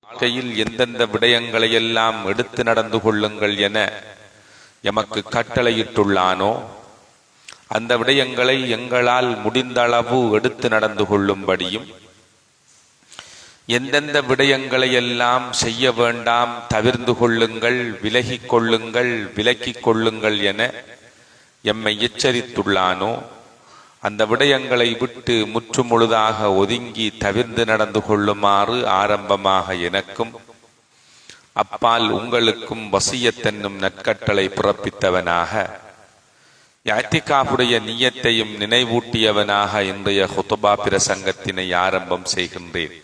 வாழ்க்கையில் எந்தெந்த விடயங்களையெல்லாம் எடுத்து நடந்து கொள்ளுங்கள் என எமக்கு கட்டளையிட்டுள்ளானோ அந்த விடயங்களை எங்களால் முடிந்த அளவு எடுத்து நடந்து கொள்ளும்படியும், எந்தெந்த விடயங்களையெல்லாம் செய்ய வேண்டாம் தவிர்ந்து கொள்ளுங்கள், விலகிக் கொள்ளுங்கள், விலக்கிக் கொள்ளுங்கள் என எம்மை எச்சரித்துள்ளானோ அந்த விடயங்களை விட்டு முற்றுமுழுதாக ஒதுங்கி தவிர்ந்து நடந்து கொள்ளுமாறு ஆரம்பமாக எனக்கும் அப்பால் உங்களுக்கும் வசியத் என்னும் நற்கட்டளை பிறப்பித்தவனாக இஅ்திகாஃபுடைய நியத்தையும் நினைவூட்டியவனாக இன்றைய ஹுத்பா பிரசங்கத்தினை ஆரம்பம் செய்கின்றேன்.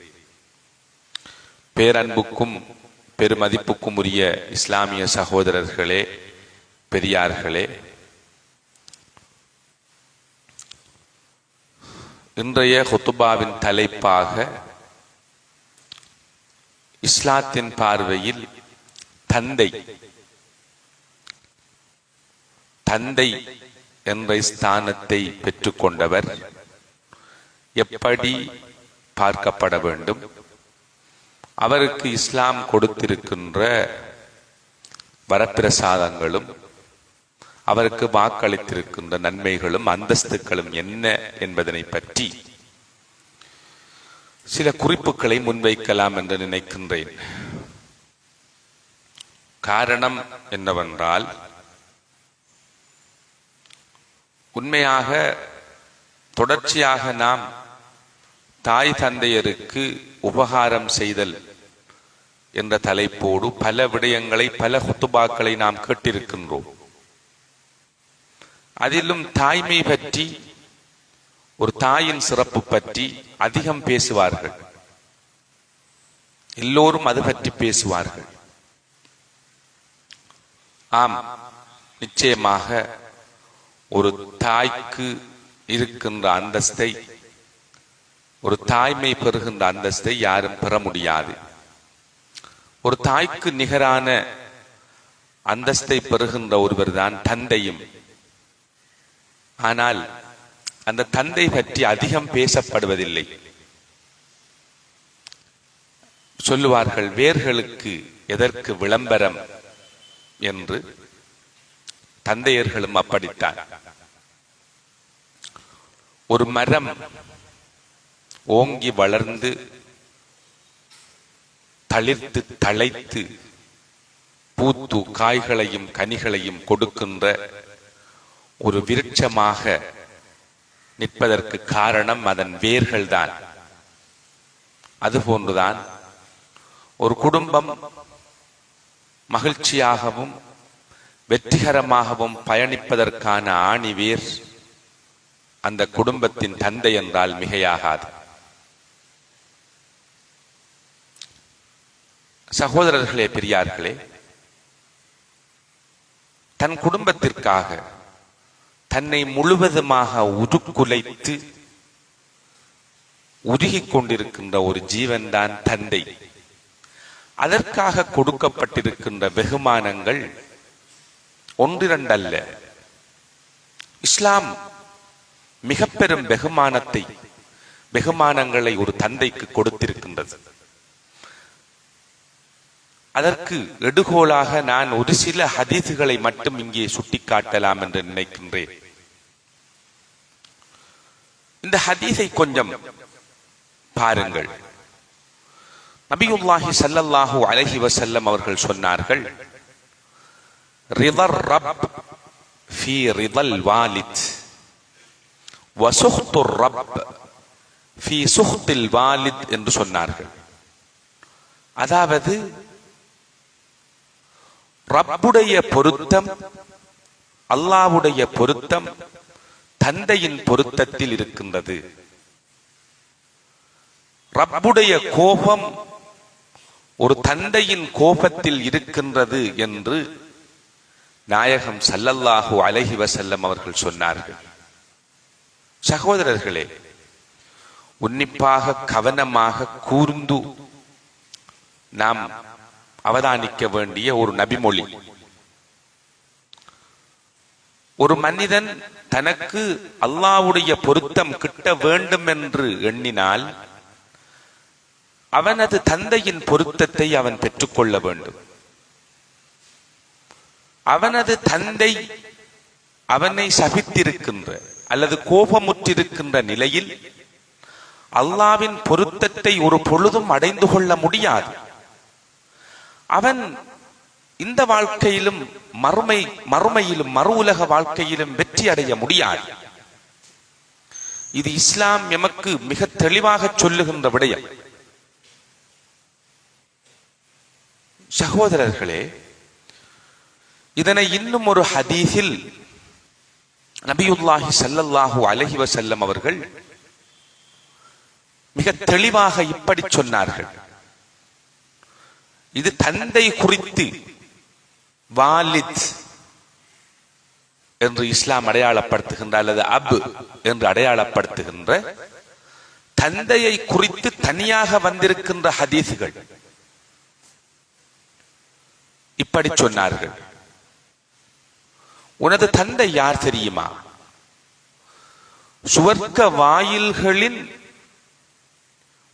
பேரன்புக்கும் பெருமதிப்புக்கும் உரிய இஸ்லாமிய சகோதரர்களே, பெரியார்களே, இன்றைய ஹுத்பாவின் தலைப்பாக இஸ்லாத்தின் பார்வையில் தந்தை என்ற ஸ்தானத்தை பெற்றுக்கொண்டவர் எப்படி பார்க்கப்பட வேண்டும், அவருக்கு இஸ்லாம் கொடுத்திருக்கின்ற வரப்பிரசாதங்களும் அவருக்கு வாக்களித்திருக்கின்ற நன்மைகளும் அந்தஸ்துகளும் என்ன என்பதனை பற்றி சில குறிப்புகளை முன்வைக்கலாம் என்று நினைக்கின்றேன். காரணம் என்னவென்றால், உண்மையாக தொடர்ச்சியாக நாம் தாய் தந்தையருக்கு உபகாரம் செய்தல் என்ற தலைப்போடு பல விடயங்களை, பல ஹுத்பாக்களை நாம் கேட்டிருக்கின்றோம். அதிலும் தாய்மை பற்றி, ஒரு தாயின் சிறப்பு பற்றி அதிகம் பேசுவார்கள். எல்லோரும் அது பற்றி பேசுவார்கள். ஆம், நிச்சயமாக ஒரு தாய்க்கு இருக்கின்ற அந்தஸ்தை, ஒரு தாய்மை பெறுகின்ற அந்தஸ்தை யாரும் பெற முடியாது. ஒரு தாய்க்கு நிகரான அந்தஸ்தை பெறுகின்ற ஒருவர் தான் தந்தையும். ஆனால் அந்த தந்தை பற்றி அதிகம் பேசப்படுவதில்லை. சொல்லுவார்கள், வேர்களுக்கு எதற்கு விளம்பரம் என்று. தந்தையர்களும் அப்படித்தான். ஒரு மரம் ஓங்கி வளர்ந்து தளிர்த்து தழைத்து பூத்து காய்களையும் கனிகளையும் கொடுக்கின்ற ஒரு விருட்சமாக நிற்பதற்கு காரணம் அதன் வேர்கள் தான். அதுபோன்றுதான் ஒரு குடும்பம் மகிழ்ச்சியாகவும் வெற்றிகரமாகவும் பயணிப்பதற்கான ஆணிவேர் அந்த குடும்பத்தின் தந்தை என்றால் மிகையாகாது. சகோதரர்களே, பெரியார்களே, தன் குடும்பத்திற்காக தன்னை முழுவதுமாக உருக்குலைத்து உருகிக் கொண்டிருக்கின்ற ஒரு ஜீவன் தான் தந்தை. அதற்காக கொடுக்கப்பட்டிருக்கின்ற வெகுமானங்கள் ஒன்றிரண்டல்ல. இஸ்லாம் மிக பெரும் வெகுமானங்களை ஒரு தந்தைக்கு கொடுத்திருக்கின்றது. அதற்கு எடுகோலாக நான் ஒரு சில ஹதீசுகளை மட்டும் இங்கே சுட்டிக்காட்டலாம் என்று நினைக்கின்றேன். இந்த ஹதீஸை கொஞ்சம் பாருங்கள். நபியுல்லாஹி ஸல்லல்லாஹு அலைஹி வஸல்லம் அவர்கள் சொன்னார்கள், ரிதர் ரப் ஃபீ ரிதல் வாலித் வ சுஹ்துர் ரப் ஃபீ சுஹ்தில் வாலித் என்று சொன்னார்கள். அதாவது ரப்புடைய பொருத்தம், அல்லாஹ்வுடைய பொருத்தம் தந்தையின் பொருத்தத்தில் இருக்கின்றது. ரப்புடைய கோபம் ஒரு தந்தையின் கோபத்தில் இருக்கின்றது என்று நாயகம் ஸல்லல்லாஹு அலைஹி வஸல்லம் அவர்கள் சொன்னார்கள். சகோதரர்களே, உன்னிப்பாக கவனமாக கூர்ந்து நாம் அவதானிக்க வேண்டிய ஒரு நபிமொழி. ஒரு மனிதன் தனக்கு அல்லாஹ்வுடைய பொருத்தம் கிட்ட வேண்டும் என்று எண்ணினால் அவனது தந்தையின் பொருத்தத்தை அவன் பெற்றுக்கொள்ள வேண்டும். அவனது தந்தை அவனை சபித்திருக்கின்ற அல்லது கோபமுற்றிருக்கின்ற நிலையில் அல்லாவின் பொருத்தத்தை ஒரு பொழுதும் அடைந்து கொள்ள முடியாது. அவன் இந்த வாழ்க்கையிலும் மறுமையிலும் மறு உலக வாழ்க்கையிலும் வெற்றி அடைய முடியாது. இது இஸ்லாம் எமக்கு மிக தெளிவாக சொல்லுகின்ற விடயம். சகோதரர்களே, இதனை இன்னும் ஒரு ஹதீஸில் நபியுல்லாஹி ஸல்லல்லாஹு அலைஹி வஸல்லம் அவர்கள் மிக தெளிவாக இப்படி சொன்னார்கள். இது தந்தை குறித்து வாலித் என்று இஸ்லாம் அடையாளப்படுத்துகின்ற அல்லது அப் என்று அடையாளப்படுத்துகின்ற தந்தையை குறித்து தனியாக வந்திருக்கின்ற ஹதீஸ்கள் இப்படி சொன்னார்கள். உனது தந்தை யார் தெரியுமா? சுவர்க்க வாயில்களின்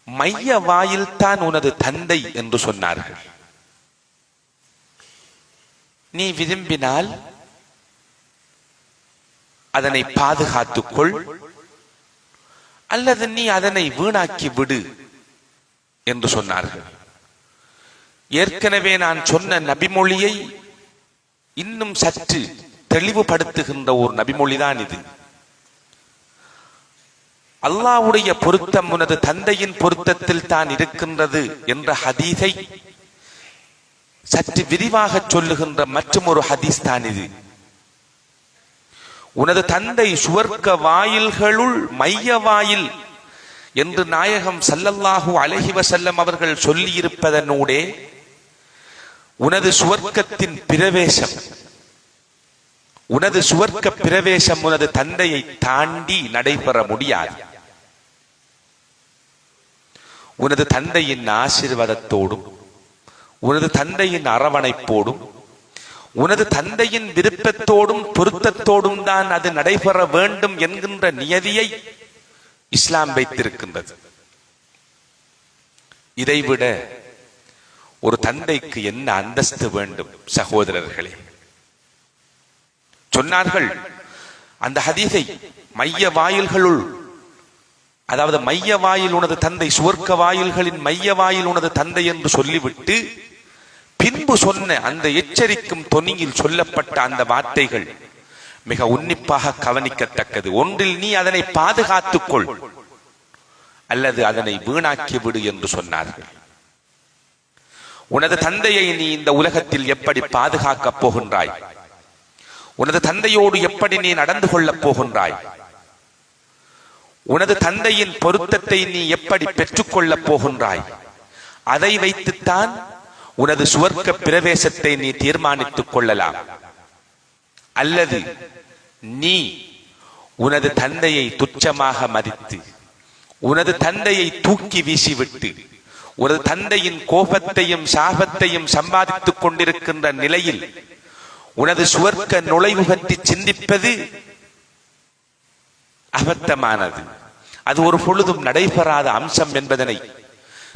மைய வாயில் தான் உனது தந்தை என்று சொன்னார்கள். நீ விரும்பினால் அதனை பாதுகாத்துக்கொள், அல்லது நீ அதனை வீணாக்கி விடு என்று சொன்னார்கள். ஏற்கனவே நான் சொன்ன நபிமொழியை இன்னும் சற்று தெளிவுபடுத்துகின்ற ஒரு நபிமொழிதான் இது. அல்லாஹ்வுடைய பொருத்தம் உனது தந்தையின் பொருத்தத்தில் தான் இருக்கின்றது என்ற ஹதீஸை சற்று விரிவாக சொல்லுகின்ற மற்றும் ஒரு ஹதீஸ் தான் இது. உனது தந்தை சுவர்க்க வாயில்களுள் மைய வாயில் என்று நாயகம் ஸல்லல்லாஹு அலைஹி வஸல்லம் அவர்கள் சொல்லி இருப்பதனூடே உனது சுவர்க்கத்தின் பிரவேசம், உனது சுவர்க்க பிரவேசம் உனது தந்தையை தாண்டி நடைபெற முடியாது. உனது தந்தையின் ஆசீர்வாதத்தோடும் உனது தந்தையின் அரவணைப்போடும் உனது தந்தையின் விருப்பத்தோடும் பொருத்தத்தோடும் தான் அது நடைபெற வேண்டும் என்கின்ற நியதியை இஸ்லாம் வைத்திருக்கின்றது. இதைவிட ஒரு தந்தைக்கு என்ன அந்தஸ்து வேண்டும் சகோதரர்களே? சொன்னார்கள் அந்த ஹதீஸை, மைய வாயில்களுள், அதாவது மைய வாயில் உனது தந்தை, சுவர்க்க வாயில்களின் மைய வாயில் உனது தந்தை என்று சொல்லிவிட்டு பின்பு சொன்ன அந்த எச்சரிக்கும் தொனியில் சொல்லப்பட்ட அந்த வார்த்தைகள் மிக உன்னிப்பாக கவனிக்கத்தக்கது. ஒன்றில் நீ அதனை பாதுகாத்துக்கொள் அல்லது அதனை வீணாக்கி விடு என்று சொன்னார்கள். உனது தந்தையை நீ இந்த உலகத்தில் எப்படி பாதுகாக்கப் போகின்றாய்? உனது தந்தையோடு எப்படி நீ நடந்து கொள்ளப் போகின்றாய்? உனது தந்தையின் பொருத்தத்தை நீ எப்படி பெற்றுக்கொள்ளப் போகின்றாய்? அதை வைத்துத்தான் உனது சுவர்க்க பிரவேசத்தை நீ தீர்மானித்துக் கொள்ளலாம். அல்லது நீ உனது தந்தையை துச்சமாக மதித்து உனது தந்தையை தூக்கி வீசிவிட்டு உனது தந்தையின் கோபத்தையும் சாபத்தையும் சம்பாதித்துக் கொண்டிருக்கின்ற நிலையில் உனது சுவர்க்க நுழைவு பற்றி சிந்திப்பது அபத்தமானது. அது ஒரு பொழுதும் நடைபெறாத அம்சம் என்பதனை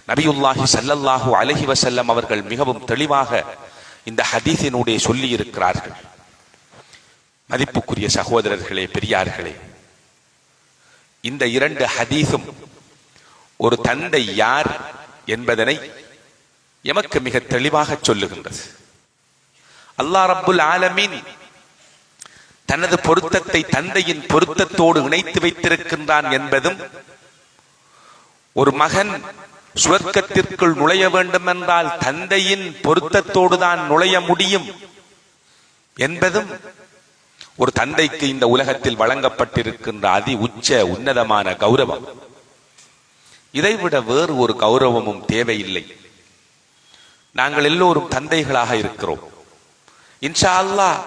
நபியுல்லாஹி ஸல்லல்லாஹு அலைஹி வஸல்லம் அவர்கள் மிகவும் தெளிவாக இந்த ஹதீஸினூடே சொல்லி இருக்கிறார்கள். மதிப்புக்குரிய சகோதரர்களே, பெரியார்களே, இந்த இரண்டு ஹதீஸும் ஒரு தந்தை யார் என்பதனை எமக்கு மிக தெளிவாக சொல்லுகின்றது. அல்லாஹ் ரப்புல் ஆலமீன் தனது பொருத்தத்தை தந்தையின் பொருத்தத்தோடு இணைத்து வைத்திருக்கின்றான் என்பதும், ஒரு மகன் சுவர்க்கத்திற்குள் நுழைய வேண்டும் என்றால் தந்தையின் பொருத்தத்தோடு தான் நுழைய முடியும் என்பதும் ஒரு தந்தைக்கு இந்த உலகத்தில் வழங்கப்பட்டிருக்கின்ற அதி உச்ச உன்னதமான கௌரவம். இதைவிட வேறு ஒரு கௌரவமும் தேவையில்லை. நாங்கள் எல்லோரும் தந்தைகளாக இருக்கிறோம். இன்ஷா அல்லாஹ்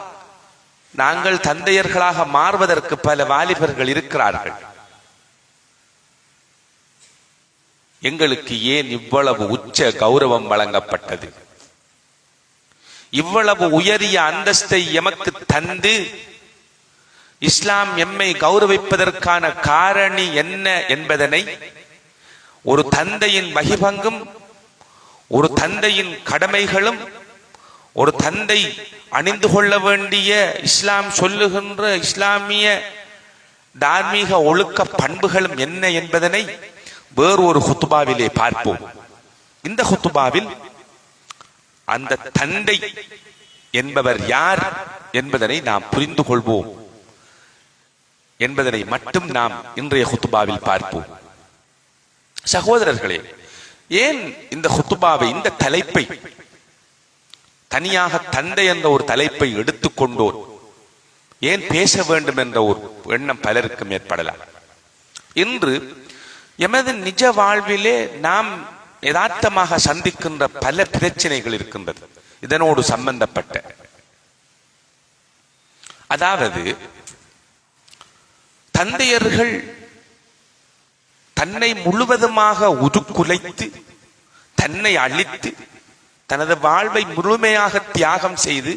நாங்கள் தந்தையர்களாக மாறுவதற்கு பல வாலிபர்கள் இருக்கிறார்கள். எங்களுக்கு ஏன் இவ்வளவு உச்ச கௌரவம் வழங்கப்பட்டது? இவ்வளவு உயரிய அந்தஸ்தை எமக்கு தந்து இஸ்லாம் எம்மை கௌரவிப்பதற்கான காரணி என்ன என்பதனை ஒரு தந்தையின் வகிபங்கும், ஒரு தந்தையின் கடமைகளும், ஒரு தந்தை அணிந்து கொள்ள வேண்டிய இஸ்லாம் சொல்லுகின்ற இஸ்லாமிய தார்மீக ஒழுக்க பண்புகளும் என்ன என்பதனை வேறு ஒரு ஹுத்துபாவிலே பார்ப்போம். இந்த ஹுத்துபாவில் அந்த தந்தை என்பவர் யார் என்பதனை நாம் புரிந்து கொள்வோம் என்பதனை மட்டும் நாம் இன்றைய ஹுத்துபாவில் பார்ப்போம். சகோதரர்களே, ஏன் இந்த ஹுத்துபாவை, இந்த தலைப்பை தனியாக தந்தை என்ற ஒரு தலைப்பை எடுத்துக்கொண்டோர், ஏன் பேச வேண்டும் என்ற ஒரு எண்ணம் பலருக்கும் ஏற்படலாம். இன்று எமது நிஜ வாழ்விலே நாம் யதார்த்தமாக சந்திக்கின்ற பல பிரச்சனைகள் இருக்கின்றது இதனோடு சம்பந்தப்பட்ட. அதாவது தந்தையர்கள் தன்னை முழுவதுமாக உருக்குலைத்து, தன்னை அழித்து, தனது வாழ்வை முழுமையாக தியாகம் செய்து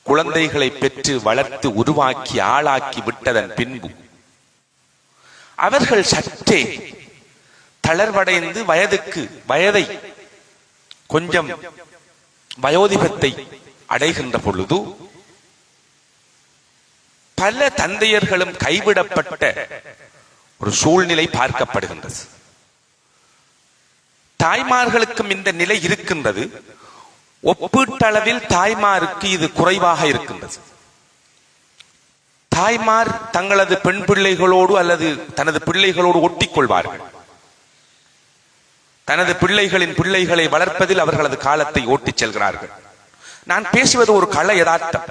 குழந்தைகளை பெற்று வளர்த்து உருவாக்கி ஆளாக்கி விட்டதன் பின்பு அவர்கள் சற்றே தளர்வடைந்து வயதை கொஞ்சம் வயோதிபத்தை அடைகின்ற பொழுது பல தந்தையர்களும் கைவிடப்பட்ட ஒரு சூழ்நிலை பார்க்கப்படுகின்றது. தாய்மார்களுக்கும் இந்த நிலை இருக்கின்றது. ஒப்பீட்டளவில் தாய்மாருக்கு இது குறைவாக இருக்கின்றது. தாய்மார் தங்களது பெண் பிள்ளைகளோடு அல்லது தனது பிள்ளைகளோடு ஒட்டிக் கொள்வார்கள். தனது பிள்ளைகளின் பிள்ளைகளை வளர்ப்பதில் அவர்களது காலத்தை ஓட்டிச் செல்கிறார்கள். நான் பேசுவது ஒரு கள யதார்த்தம்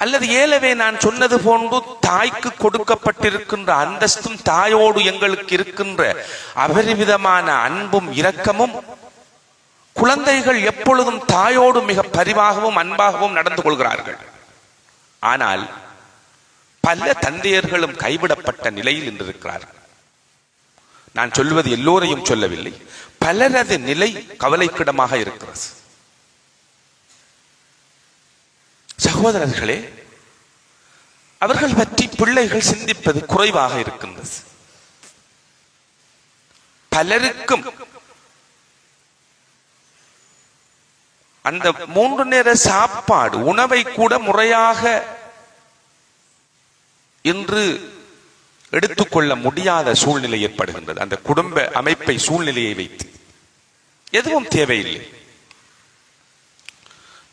அல்லது ஏலவே நான் சொன்னது போன்று தாய்க்கு கொடுக்கப்பட்டிருக்கின்ற அந்தஸ்தும், தாயோடு எங்களுக்கு இருக்கின்ற அபரிவிதமான அன்பும் இரக்கமும், குழந்தைகள் எப்பொழுதும் தாயோடு மிக பரிவாகவும் அன்பாகவும் நடந்து கொள்கிறார்கள். ஆனால் பல தந்தையர்களும் கைவிடப்பட்ட நிலையில் நின்றிருக்கிறார்கள். நான் சொல்வது எல்லோரையும் சொல்லவில்லை, பலரது நிலை கவலைக்கிடமாக இருக்கிறது. சகோதரர்களே, அவர்கள் பற்றி பிள்ளைகள் சிந்திப்பது குறைவாக இருக்கின்றது. பலருக்கும் அந்த 3 நேர சாப்பாடு உணவை கூட முறையாக இன்று எடுத்துக்கொள்ள முடியாத சூழ்நிலை ஏற்படுகின்றது. அந்த குடும்ப அமைப்பை, சூழ்நிலையை வைத்து எதுவும் தேவையில்லை.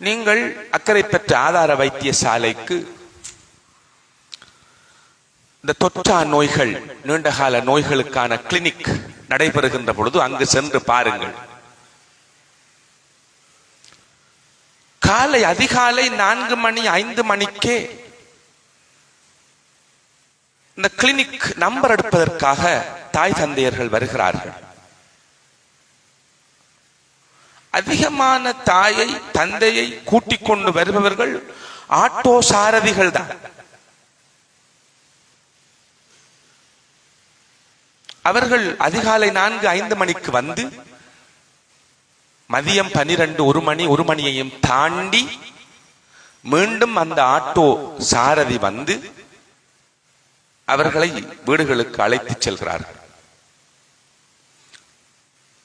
நீங்கள் அக்கறை பெற்ற ஆதார வைத்தியசாலைக்கு இந்த தொற்றா நோய்கள், நீண்டகால நோய்களுக்கான கிளினிக் நடைபெறுகின்ற பொழுது அங்கு சென்று பாருங்கள். காலை அதிகாலை 4 மணி 5 மணிக்கே இந்த கிளினிக் நம்பர் எடுப்பதற்காக தாய் தந்தையர்கள் வருகிறார்கள். அதிகமான தாயை தந்தையை கூட்டிக் கொண்டு வருபவர்கள் ஆட்டோ சாரதிகள் தான். அவர்கள் அதிகாலை 4-5 மணிக்கு வந்து மதியம் 12-1 மணி 1 மணியையும் தாண்டி மீண்டும் அந்த ஆட்டோ சாரதி வந்து அவர்களை வீடுகளுக்கு அழைத்து செல்கிறார்கள்.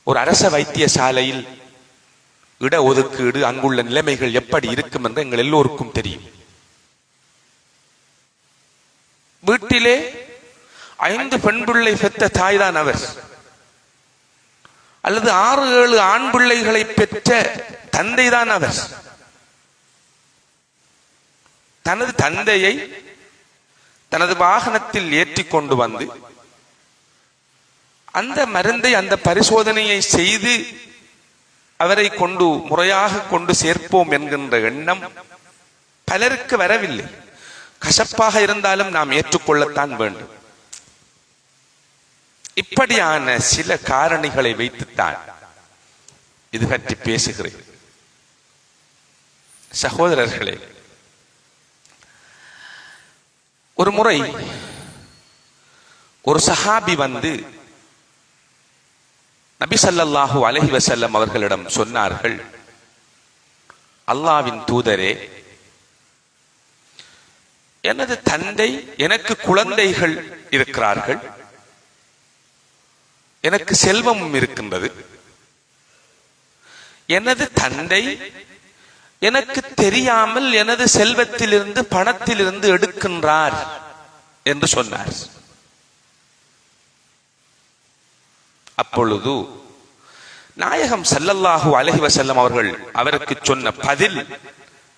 ஒரு அரச வைத்தியசாலையில் இட ஒதுக்கீடு, அங்குள்ள நிலைமைகள் எப்படி இருக்கும் என்று எங்கள் எல்லோருக்கும் தெரியும். வீட்டிலே 5 பெண் பிள்ளை பெற்ற தாய்தான் அவர், அல்லது 6-7 ஆண் பிள்ளைகளை பெற்ற தந்தைதான் அவர். தனது தந்தையை தனது வாகனத்தில் ஏற்றி கொண்டு வந்து அந்த மருந்தை, அந்த பரிசோதனையை செய்து அவரை கொண்டு முறையாக கொண்டு சேர்ப்போம் என்கின்ற எண்ணம் பலருக்கு வரவில்லை. கசப்பாக இருந்தாலும் நாம் ஏற்றுக்கொள்ளத்தான் வேண்டும். இப்படியான சில காரணிகளை வைத்துத்தான் இது பற்றி பேசுகிறேன். சகோதரர்களே, ஒரு முறை ஒரு சஹாபி வந்து நபி ஸல்லல்லாஹு அலைஹி வஸல்லம் அவர்களிடம் சொன்னார்கள், அல்லாஹ்வின் தூதரே, எனது தந்தை, எனக்கு குழந்தைகள் இருக்கிறார்கள், எனக்கு செல்வமும் இருக்கின்றது, எனது தந்தை எனக்கு தெரியாமல் எனது செல்வத்திலிருந்து பணத்திலிருந்து எடுக்கின்றார் என்று சொன்னார். அப்பொழுது நாயகம் ஸல்லல்லாஹு அலைஹி வஸல்லம் அவர்கள் அவருக்கு சொன்ன பதில்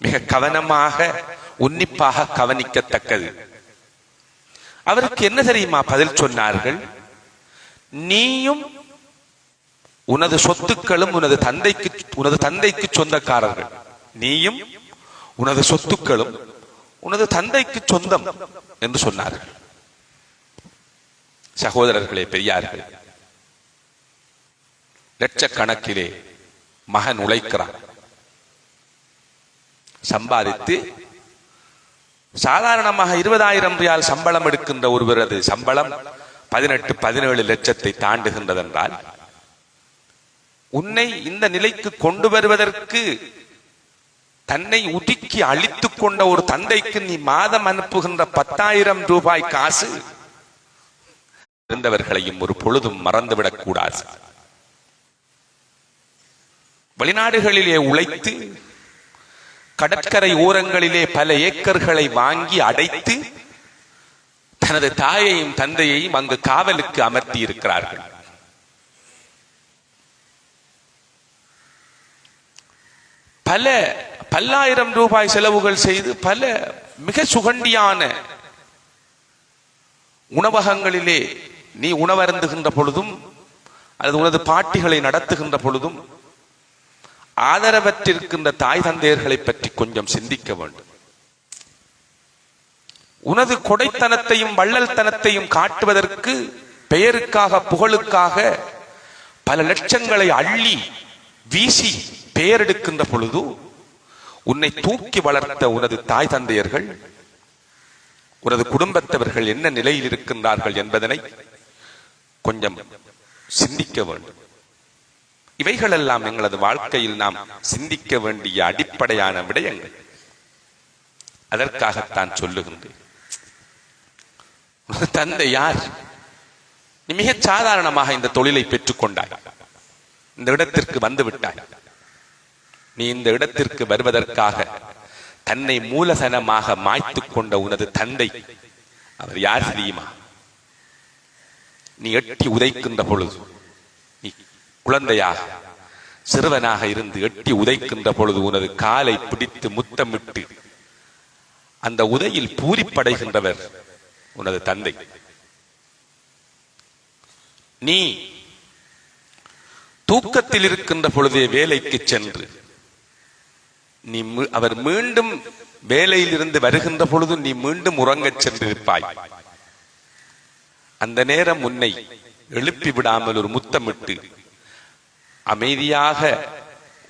மிக கவனமாக உன்னிப்பாக கவனிக்கத்தக்கது. அவருக்கு என்ன தெரியுமா பதில் சொன்னார்கள்? நீயும் உனது சொத்துக்களும் உனது தந்தைக்கு சொந்தக்காரர்கள். நீயும் உனது சொத்துக்களும் உனது தந்தைக்கு சொந்தம் என்று சொன்னார்கள். சகோதரர்களே, பெரியார்கள், லட்சக்கணக்கிலே மகன் உழைக்கிறான், சம்பாதித்து சாதாரணமாக 20,000 ரியால் சம்பளம் எடுக்கின்ற ஒருவரது சம்பளம் 18-17 லட்சத்தை தாண்டுகின்றதென்றால், உன்னை இந்த நிலைக்கு கொண்டு வருவதற்கு தன்னை உடுக்கி அழித்துக் கொண்ட ஒரு தந்தைக்கு நீ மாதம் அனுப்புகின்ற 10,000 ரூபாய் காசு இருந்தவர்களையும் ஒரு பொழுதும் மறந்துவிடக் கூடாது. வெளிநாடுகளிலே உழைத்து கடற்கரை ஓரங்களிலே பல ஏக்கர்களை வாங்கி அடைத்து தனது தாயையும் தந்தையையும் அங்கு காவலுக்கு அமர்த்தி இருக்கிறார்கள். பல பல்லாயிரம் ரூபாய் செலவுகள் செய்து பல மிக சுகண்டியான உணவகங்களிலே நீ உணவருந்துகின்ற பொழுதும் அல்லது உனது பாட்டிகளை நடத்துகின்ற பொழுதும் ஆதரவற்றிருக்கின்ற தாய் தந்தையர்களை பற்றி கொஞ்சம் சிந்திக்க வேண்டும். உனது கொடைத்தனத்தையும் வள்ளல்தனத்தையும் காட்டுவதற்கு, பெயருக்காக புகழுக்காக பல லட்சங்களை அள்ளி வீசி பெயரெடுக்கின்ற பொழுது உன்னை தூக்கி வளர்த்த உனது தாய் தந்தையர்கள், உனது குடும்பத்தவர்கள் என்ன நிலையில் இருக்கின்றார்கள் என்பதனை கொஞ்சம் சிந்திக்க வேண்டும். இவைகளெல்லாம் எங்களது வாழ்க்கையில் நாம் சிந்திக்க வேண்டிய அடிப்படையான விடயங்கள். அதற்காகத்தான் சொல்லுகின்றேன். தந்தை யார்? நீ மிக சாதாரணமாக இந்த தொழிலை பெற்றுக் கொண்டாய், இந்த இடத்திற்கு வந்து விட்டாய். நீ இந்த இடத்திற்கு வருவதற்காக தன்னை மூலதனமாக மாய்த்துக் கொண்ட உனது தந்தை அவர் யார் தெரியுமா? நீ எட்டி உதைக்கின்ற பொழுது, நீ குழந்தையாக சிறுவனாக இருந்து எட்டி உதைக்கின்ற பொழுது உனது காலை பிடித்து முத்தமிட்டு அந்த உதையில் பூரிப்படைகின்றவர் உனது தந்தை. நீ தூக்கத்தில் இருக்கின்ற பொழுதே வேலைக்கு சென்று அவர் மீண்டும் வேலையில் இருந்து வருகின்ற பொழுது நீ மீண்டும் உறங்கச் சென்றிருப்பாய். அந்த நேரம் உன்னை எழுப்பி விடாமல் ஒரு முத்தமிட்டு அமைதியாக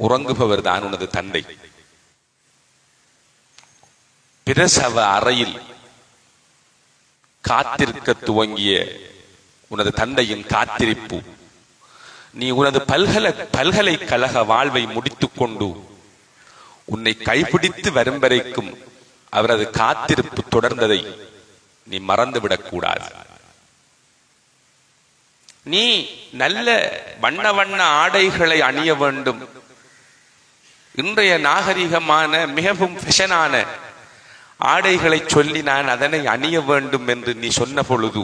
உறங்குபவர் தான் உனது தந்தை. பிரசவ அறையில் காத்திருக்க துவங்கிய உனது தந்தையின் காத்திருப்பு, நீ உனது பல்கலைக்கழக வாழ்வை முடித்துக் கொண்டு உன்னை கைப்பிடித்து வரும் வரைக்கும் அவரது காத்திருப்பு தொடர்ந்ததை நீ மறந்துவிடக் கூடாது. நீ நல்ல வண்ண வண்ண ஆடைகளை அணிய வேண்டும். இன்றைய நாகரிகமான மிகவும் ஃபேஷனான ஆடைகளை சொல்லி நான் அதனை அணிய வேண்டும் என்று நீ சொன்ன பொழுது,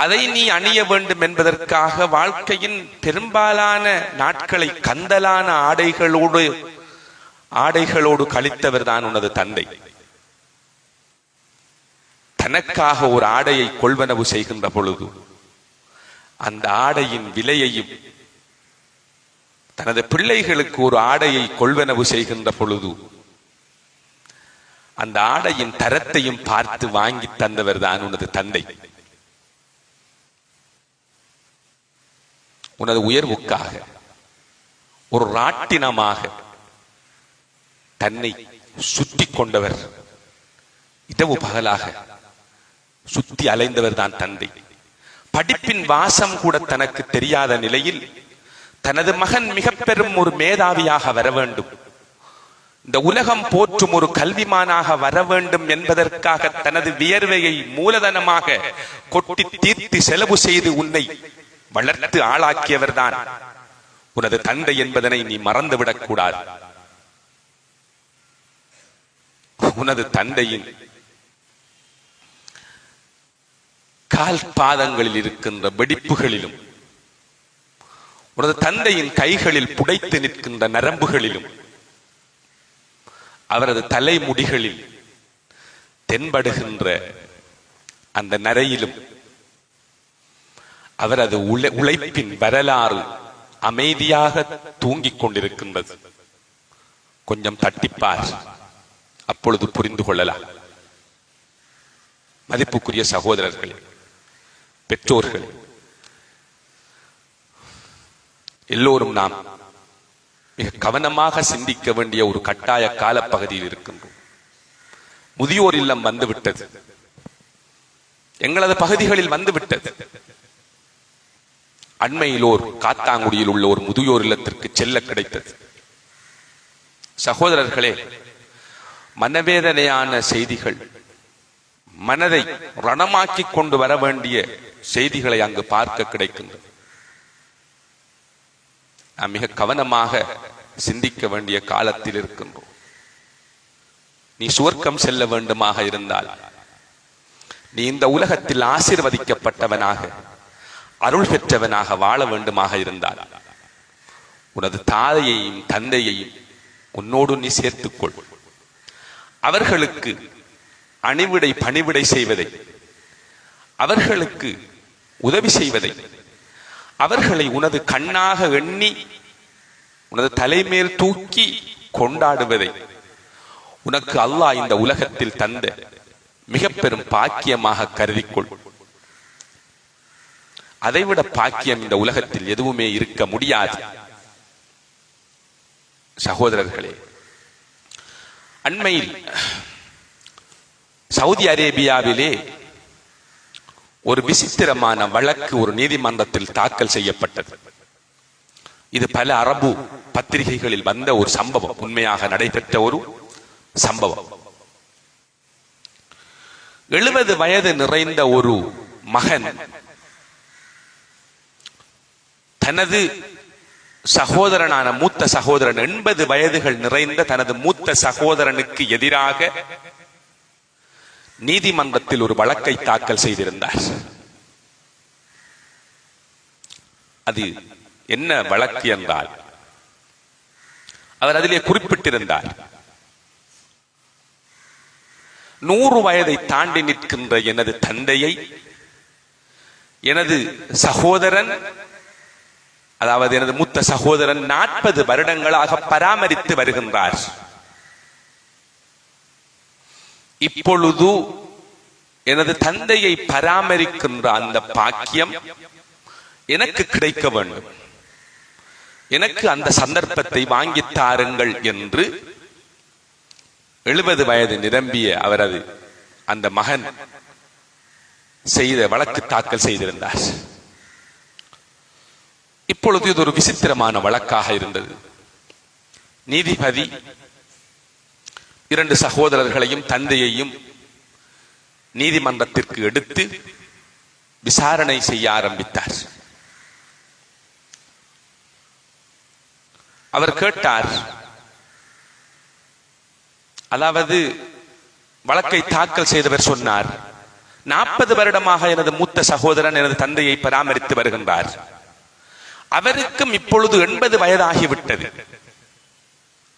அதை நீ அணிய வேண்டும் என்பதற்காக வாழ்க்கையின் பெரும்பாலான நாட்களை கந்தலான ஆடைகளோடு கழித்தவர் தான் உனது தந்தை. தனக்காக ஒரு ஆடையை கொள்வனவு செய்கின்ற பொழுது அந்த ஆடையின் விலையையும், தனது பிள்ளைகளுக்கு ஒரு ஆடையை கொள்வனவு செய்கின்ற பொழுது அந்த ஆடையின் தரத்தையும் பார்த்து வாங்கி தந்தவர் தான் உனது தந்தை. உனது உயர்வுக்காக ஒரு ராட்டினமாக தன்னை சுற்றி கொண்டவர், இரவு பகலாக சுத்தி அலைந்தவர் தான் தந்தை. படிப்பின் வாசம் கூட தனக்கு தெரியாத நிலையில் தனது மகன் மிக பெரும் ஒரு மேதாவியாக வர வேண்டும், இந்த உலகம் போற்றும் ஒரு கல்விமானாக வர வேண்டும் என்பதற்காக தனது வியர்வையை மூலதனமாக கொட்டி தீர்த்து செலவு செய்து உன்னை வளர்த்து ஆளாக்கியவர்தான் உனது தந்தை என்பதனை நீ மறந்துவிடக் கூடாது. உனது தந்தையின் கால் பாதங்களில் இருக்கின்ற வெடிப்புகளிலும், உனது தந்தையின் கைகளில் புடைத்து நிற்கின்ற நரம்புகளிலும், அவரது தலைமுடிகளில் தென்படுகின்ற அந்த நரையிலும் அவரது உழைப்பின் வரலாறு அமைதியாக தூங்கிக் கொண்டிருக்கின்றது. கொஞ்சம் தட்டிப்பார், அப்பொழுது புரிந்து கொள்ளலாம். மதிப்புக்குரிய சகோதரர்களே, பெற்றோர்கள் எல்லோரும் நாம் மிக கவனமாக சிந்திக்க வேண்டிய ஒரு கட்டாய காலப்பகுதியில் இருக்கின்றோம். முதியோர் இல்லம் வந்துவிட்டது, எங்களது பகுதிகளில் வந்துவிட்டது. அண்மையிலோர் காத்தாங்குடியில் உள்ள ஒரு முதியோர் இல்லத்திற்கு செல்ல கிடைத்தது. சகோதரர்களே, மனவேதனையான செய்திகள், மனதை ரணமாக்கி கொண்டு வர வேண்டிய செய்திகளை அங்கு பார்க்க கிடைக்கின்றது. நாம் மிக கவனமாக சிந்திக்க வேண்டிய காலத்தில் இருக்கின்றோம். நீ சுவர்க்கம் செல்ல வேண்டுமாக இருந்தால், நீ இந்த உலகத்தில் ஆசீர்வதிக்கப்பட்டவனாக, அருள் பெற்றவனாக வாழ வேண்டுமாக இருந்தால், உனது தாயையும் தந்தையையும் உன்னோடு நீ சேர்த்துக்கொள். அவர்களுக்கு அணிவிடை பணிவிடை செய்வதை, அவர்களுக்கு உதவி செய்வதை, அவர்களை உனது கண்ணாக எண்ணி உனது தலைமேல் தூக்கி கொண்டாடுவதை உனக்கு அல்லாஹ் இந்த உலகத்தில் தந்த மிக பெரும் பாக்கியமாக கருதிக்கொள். அதைவிட பாக்கியம் இந்த உலகத்தில் எதுவுமே இருக்க முடியாது. சகோதரர்களே, அண்மையில் சவுதி அரேபியாவிலே ஒரு விசித்திரமான வழக்கு ஒரு நீதிமன்றத்தில் தாக்கல் செய்யப்பட்டது. இது பல அரபு பத்திரிகைகளில் வந்த ஒரு சம்பவம், உண்மையாக நடைபெற்ற ஒரு சம்பவம். 70 வயது நிறைந்த ஒரு மகன் தனது சகோதரனான மூத்த சகோதரன், 80 வயதுகள் நிறைந்த தனது மூத்த சகோதரனுக்கு எதிராக நீதிமன்றத்தில் ஒரு வழக்கை தாக்கல் செய்திருந்தார். அது என்ன வழக்கு என்றால், அவர் அதிலே குறிப்பிட்டிருந்தார், 100 வயதை தாண்டி நிற்கின்ற எனது தந்தையை எனது சகோதரன், அதாவது எனது மூத்த சகோதரன் 40 வருடங்களாக பராமரித்து வருகின்றார். இப்பொழுது எனது தந்தையை பராமரிக்கின்ற அந்த பாக்கியம் எனக்கு கிடைக்க வேண்டும், எனக்கு அந்த சந்தர்ப்பத்தை வாங்கித் தாருங்கள் என்று 70 வயது நிரம்பிய அவரது அந்த மகன் செய்த வழக்கு தாக்கல் செய்திருந்தார். இப்பொழுது இது ஒரு விசித்திரமான வழக்காக இருந்தது. நீதிபதி 2 சகோதரர்களையும் தந்தையையும் நீதிமன்றத்திற்கு எடுத்து விசாரணை செய்ய ஆரம்பித்தார். அவர் கேட்டார், அதாவது வழக்கை தாக்கல் செய்தவர் சொன்னார், 40 வருடமாக எனது மூத்த சகோதரன் எனது தந்தையை பராமரித்து வருகின்றார். அவருக்கும் இப்பொழுது 80 வயதாகிவிட்டது.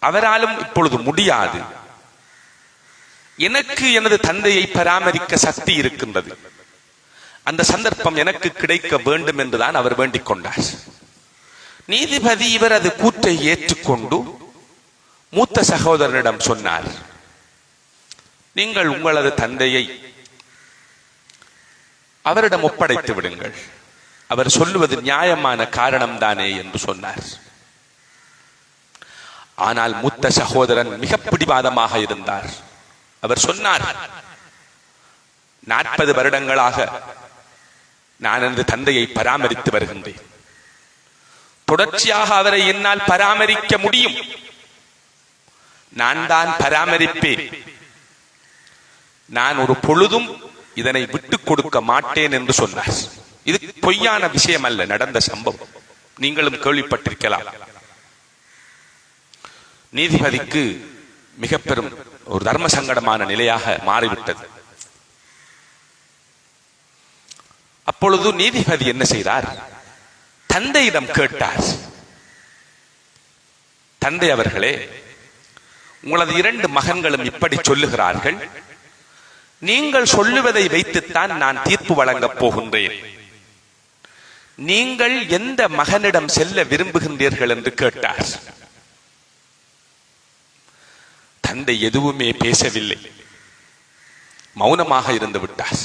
அவராலும் இப்பொழுது முடியாது. எனக்கு எனது தந்தையை பராமரிக்க சக்தி இருக்கின்றது. அந்த சந்தர்ப்பம் எனக்கு கிடைக்க வேண்டும் என்றுதான் அவர் வேண்டிக் கொண்டார். நீதிபதி இவரது கூற்றை ஏற்றுக்கொண்டு மூத்த சகோதரனிடம் சொன்னார், நீங்கள் உங்களது தந்தையை அவரிடம் ஒப்படைத்து விடுங்கள், அவர் சொல்லுவது நியாயமான காரணம் தானே என்று சொன்னார். ஆனால் மூத்த சகோதரன் மிக பிடிவாதமாக இருந்தார். அவர் சொன்னார், 40 வருடங்களாக நான் எனது தந்தையை பராமரித்து வருகின்றேன். தொடர்ச்சியாக அவரை என்னால் பராமரிக்க முடியும். நான் தான் பராமரிப்பேன். நான் ஒரு பொழுதும் இதனை விட்டுக் கொடுக்க மாட்டேன் என்று சொன்னார். இது பொய்யான விஷயம் அல்ல, நடந்த சம்பவம். நீங்களும் கேள்விப்பட்டிருக்கலாம். நீதிபதிக்கு மிக பெரும் ஒரு தர்ம சங்கடமான நிலையாக மாறிவிட்டது. அப்பொழுது நீதிபதி என்ன செய்தார்? தந்தையிடம் கேட்டார், தந்தை அவர்களே, உங்களது 2 மகன்களும் இப்படி சொல்லுகிறார்கள், நீங்கள் சொல்லுவதை வைத்துத்தான் நான் தீர்ப்பு வழங்கப் போகின்றேன். நீங்கள் எந்த மகனிடம் செல்ல விரும்புகின்றீர்கள் என்று கேட்டார். தந்தை எதுவுமே பேசவில்லை, மௌனமாக இருந்து விட்டார்.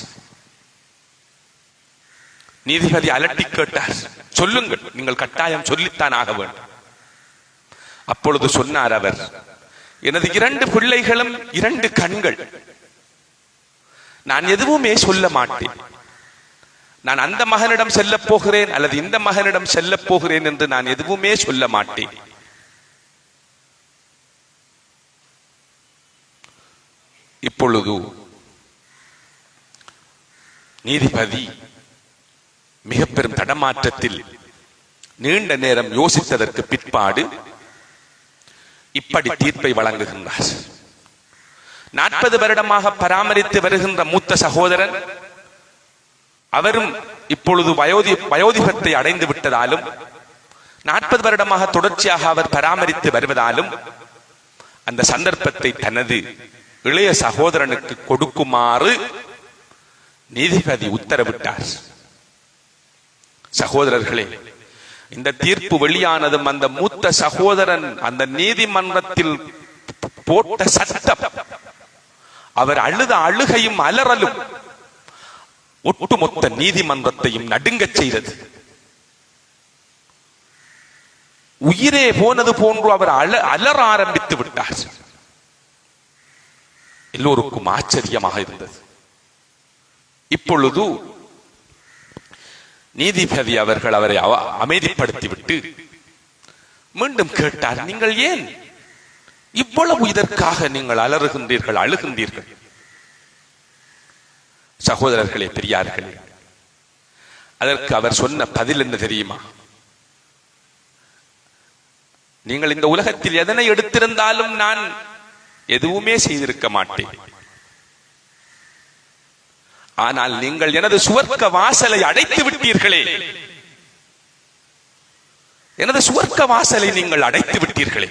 நீதிபதி அலட்டி கேட்டார், சொல்லுங்கள், நீங்கள் கட்டாயம் சொல்லித்தான் ஆக வேண்டும். அப்பொழுது சொன்னார் அவர், எனது 2 பிள்ளைகளும் 2 கண்கள், நான் எதுவுமே சொல்ல மாட்டேன். நான் அந்த மகனிடம் செல்ல போகிறேன் அல்லது இந்த மகனிடம் செல்ல போகிறேன் என்று நான் எதுவுமே சொல்ல மாட்டேன். இப்பொழுது நீதிபதி மிக பெரும் தடமாற்றத்தில் நீண்ட நேரம் யோசித்ததற்கு பிற்பாடு இப்படி தீர்ப்பை வழங்குகின்றார். 40 வருடமாக பராமரித்து வருகின்ற மூத்த சகோதரன், அவரும் இப்பொழுது வயோதிபத்தை அடைந்து விட்டதாலும் 40 வருடமாக தொடர்ச்சியாக அவர் பராமரித்து வருவதாலும் அந்த சந்தர்ப்பத்தை தனது இளைய சகோதரனுக்கு கொடுக்குமாறு நீதிபதி உத்தரவிட்டார். சகோதரர்களே, இந்த தீர்ப்பு வெளியானதும் அந்த மூத்த சகோதரன் அந்த நீதிமன்றத்தில் போட்ட சத்தம், அவர் அழுத அழுகையும் அலறலும் ஒட்டுமொத்த நீதிமன்றத்தையும் நடுங்கச் செய்தது. உயிரே போனது போன்று அவர் அலற ஆரம்பித்து விட்டார். எல்லோருக்கும் ஆச்சரியமாக இருந்தது. இப்பொழுது நீதிபதி அவர்கள் அவரை அமைதிப்படுத்திவிட்டு மீண்டும் கேட்டார், நீங்கள் ஏன் இவ்வளவு இதற்காக நீங்கள் அலறுகின்றீர்கள், அழுகின்றீர்கள்? சகோதரர்களே, பெரியார்களே, அதற்கு அவர் சொன்ன பதில் என்ன தெரியுமா? நீங்கள் இந்த உலகத்தில் எதனை எடுத்திருந்தாலும் நான் எதுவுமே செய்திருக்க மாட்டேன். ஆனால் நீங்கள் எனது சுவர்க்க வாசலை அடைத்து விட்டீர்களே, எனது சுவர்க்க வாசலை நீங்கள் அடைத்து விட்டீர்களே,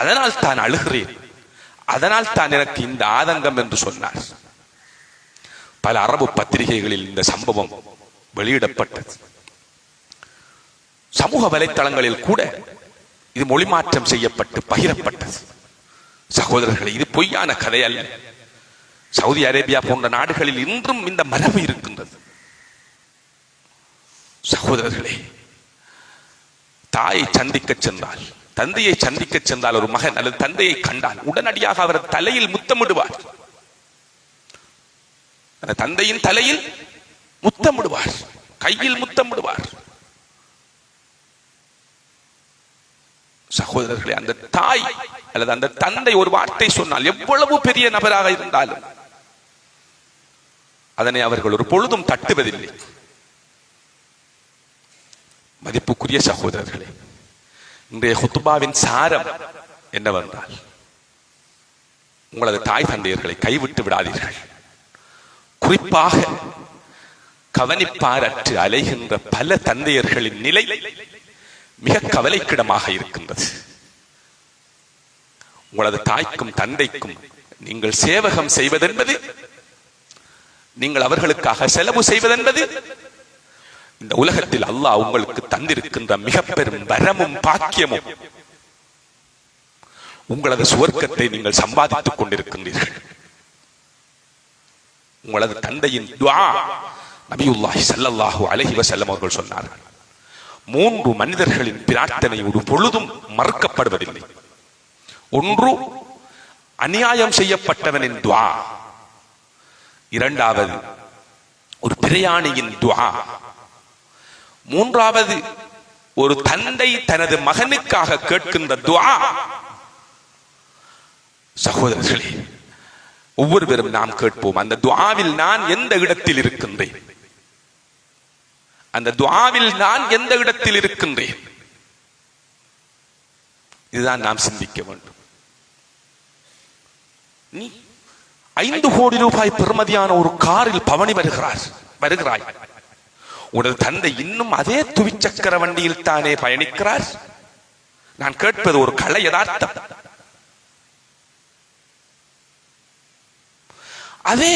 அதனால் தான் அழுகிறேன், அதனால் தான் எனக்கு இந்த ஆதங்கம் என்று சொன்னார். பல அரபு பத்திரிகைகளில் இந்த சம்பவம் வெளியிடப்பட்டது. சமூக வலைத்தளங்களில் கூட இது மொழிமாற்றம் செய்யப்பட்டு பகிரப்பட்டது. சகோதரர்களை, இது பொய்யான கதை அல்ல. சவுதி அரேபியா போன்ற நாடுகளில் இன்றும் இந்த மரபு இருக்கின்றது. சகோதரர்களே, தாயை சந்திக்க சென்றால், தந்தையை சந்திக்க சென்றால், ஒரு மகன் அல்லது தந்தையை கண்டால் உடனடியாக அவர் தலையில் முத்தமிடுவார். அந்த தந்தையின் தலையில் முத்தமிடுவார், கையில் முத்தமிடுவார். சகோதரர்களே, அந்த தாய் அல்லது அந்த தந்தை ஒரு வார்த்தை சொன்னால், எவ்வளவு பெரிய நபராக இருந்தாலும் அதனை அவர்கள் ஒரு பொழுதும் தட்டுவதில்லை. மதிப்புக்குரிய சகோதரர்களே, இன்றைய குத்துபாவின் சாரம் என்னவென்றால், உங்களது தாய் தந்தையர்களை கைவிட்டு விடாதீர்கள். குறிப்பாக கவனிப்பாரற்று அலைகின்ற பல தந்தையர்களின் நிலை மிக கவலைக்கிடமாக இருக்கின்றது. உங்களது தாய்க்கும் தந்தைக்கும் நீங்கள் சேவகம் செய்வதென்பது, நீங்கள் அவர்களுக்காக செலவு செய்வதென்பது இந்த உலகத்தில் அல்லாஹ் உங்களுக்கு தந்திருக்கின்ற மிக பெரும் வரமும் பாக்கியமும். உங்களது சுவர்க்கத்தை நீங்கள் சம்பாதித்துக் கொண்டிருக்கின்றீர்கள். உங்களது தந்தையின் துஆ, நபியுல்லாஹி ஸல்லல்லாஹு அலைஹி வஸல்லம் அவர்கள் சொன்னார்கள், 3 மனிதர்களின் பிரார்த்தனை ஒரு பொழுதும் மறுக்கப்படுவதில்லை. ஒன்று, அநியாயம் செய்யப்பட்டவனின் துஆ. இரண்டாவது, ஒரு பிரயாணியின் துஆ. மூன்றாவது, ஒரு தந்தை தனது மகனுக்காக கேட்கின்ற துஆ. அந்த துஆவில் நான் எந்த இடத்தில் இருக்கின்றேன்? இதுதான் நாம் சிந்திக்க வேண்டும். நீ 5 கோடி ரூபாய் பெறுமதியான ஒரு காரில் பவனி வருகிறாய். உனது தந்தை இன்னும் அதே துவிச்சக்கர வண்டியில் தானே பயணிக்கிறார். நான் கேட்பது ஒரு கலை யதார்த்தம். அதே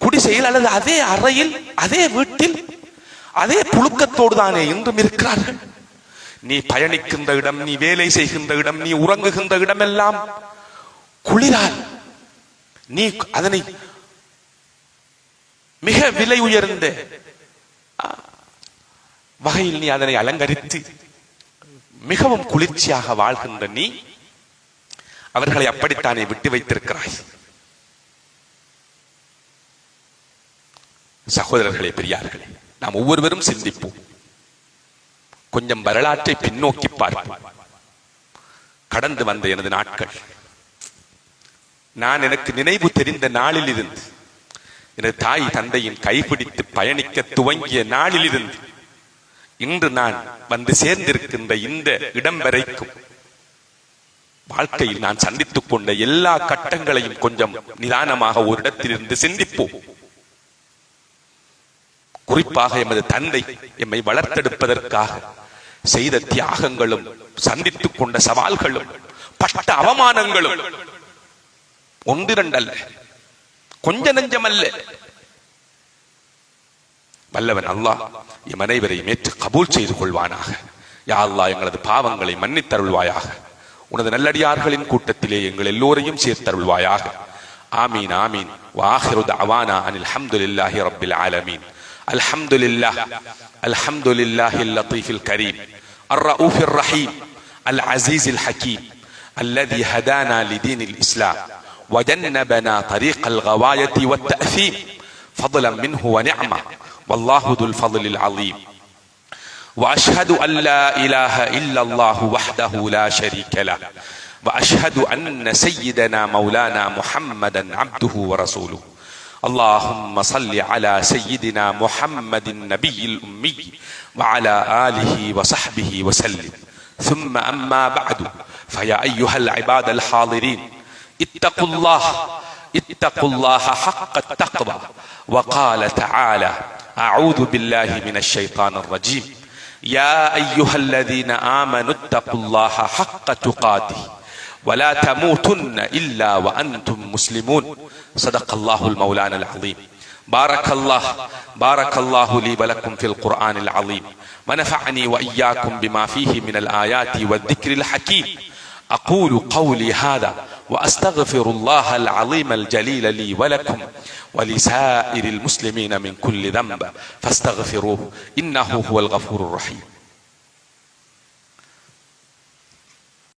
குடிசையில் அல்லது அதே அறையில் அதே வீட்டில் அதே புழுக்கத்தோடு தானே இன்றும் இருக்கிறார்கள். நீ பயணிக்கின்ற இடம், நீ வேலை செய்கின்ற இடம், நீ உறங்குகின்ற இடமெல்லாம் குளிரால் நீ அதனை மிக விலை உயர்ந்த வகையில் நீ அதனை அலங்கரித்து மிகவும் குளிர்ச்சியாக வாழ்கின்ற நீ அவர்களை அப்படித்தானே விட்டு வைத்திருக்கிறாய். சகோதரர்களே, பெரியார்களே, நாம் ஒவ்வொருவரும் சிந்திப்போம். கொஞ்சம் வரலாற்றை பின்னோக்கி பார்ப்போம். கடந்து வந்த எனது நாட்கள், நான் எனக்கு நினைவு தெரிந்த நாளில் இருந்து, எனது தாய் தந்தையின் கைப்பிடித்து பயணிக்க துவங்கிய நாளில் இருந்து இன்று நான் வந்து சேர்ந்திருக்கின்ற இந்த இடம் வரைக்கும் வாழ்க்கையில் நான் சந்தித்துக் கொண்ட எல்லா கட்டங்களையும் கொஞ்சம் நிதானமாக ஒரு இடத்திலிருந்து சிந்திப்போம். குறிப்பாக எமது தந்தை எம்மை வளர்த்தெடுப்பதற்காக செய்த தியாகங்களும் சந்தித்துக் கொண்ட சவால்களும் பட்ட அவமானங்களும் ஒன்றிரண்டல்ல, கொஞ்ச நெஞ்சமல்ல. வல்லவன் அல்லாஹ் எம் அனைவரையும் ஏற்று கபூல் செய்து கொள்வானாக. யா அல்லாஹ், எங்களது பாவங்களை மன்னித்தருள்வாயாக. உனது நல்லடியார்களின் கூட்டத்திலே எங்கள் எல்லோரையும் சேர்த்தருள்வாயாக. ஆமீன் ஆமீன். வஆகிரு தஅவானா அனில் ஹம்துலில்லாஹி ரப்பில் ஆலமீன். அல்ஹம்துலில்லாஹ் அல்ஹம்துலில்லாஹில் லத்தீஃபில் கரீம் அர்-ரഊஃபிர் ரஹீம் அல் அஸீஸில் ஹகீம் الذي هدانا لدين الإسلام وجنبنا طريق الغواية والتأثيم فضلا منه ونعمة والله ذو الفضل العظيم. وأشهد أن لا إله إلا الله وحده لا شريك له وأشهد أن سيدنا مولانا محمدا عبده ورسوله. اللهم صل على سيدنا محمد النبي الأمي وعلى آله وصحبه وسلم. ثم أما بعد، فيا أيها العباد الحاضرين، اتقوا الله حق التقوى. وقال تعالى: أعوذ بالله من الشيطان الرجيم. يا أيها الذين آمنوا اتقوا الله حق تقاته ولا تموتن إلا وأنتم مسلمون. صدق الله المولانا العظيم. بارك الله لي ولكم في القرآن العظيم، ونفعني وإياكم بما فيه من الآيات والذكر الحكيم. أقول قولي هذا وأستغفر الله العظيم الجليل لي ولكم ولسائر المسلمين من كل ذنب فاستغفروه إنه هو الغفور الرحيم.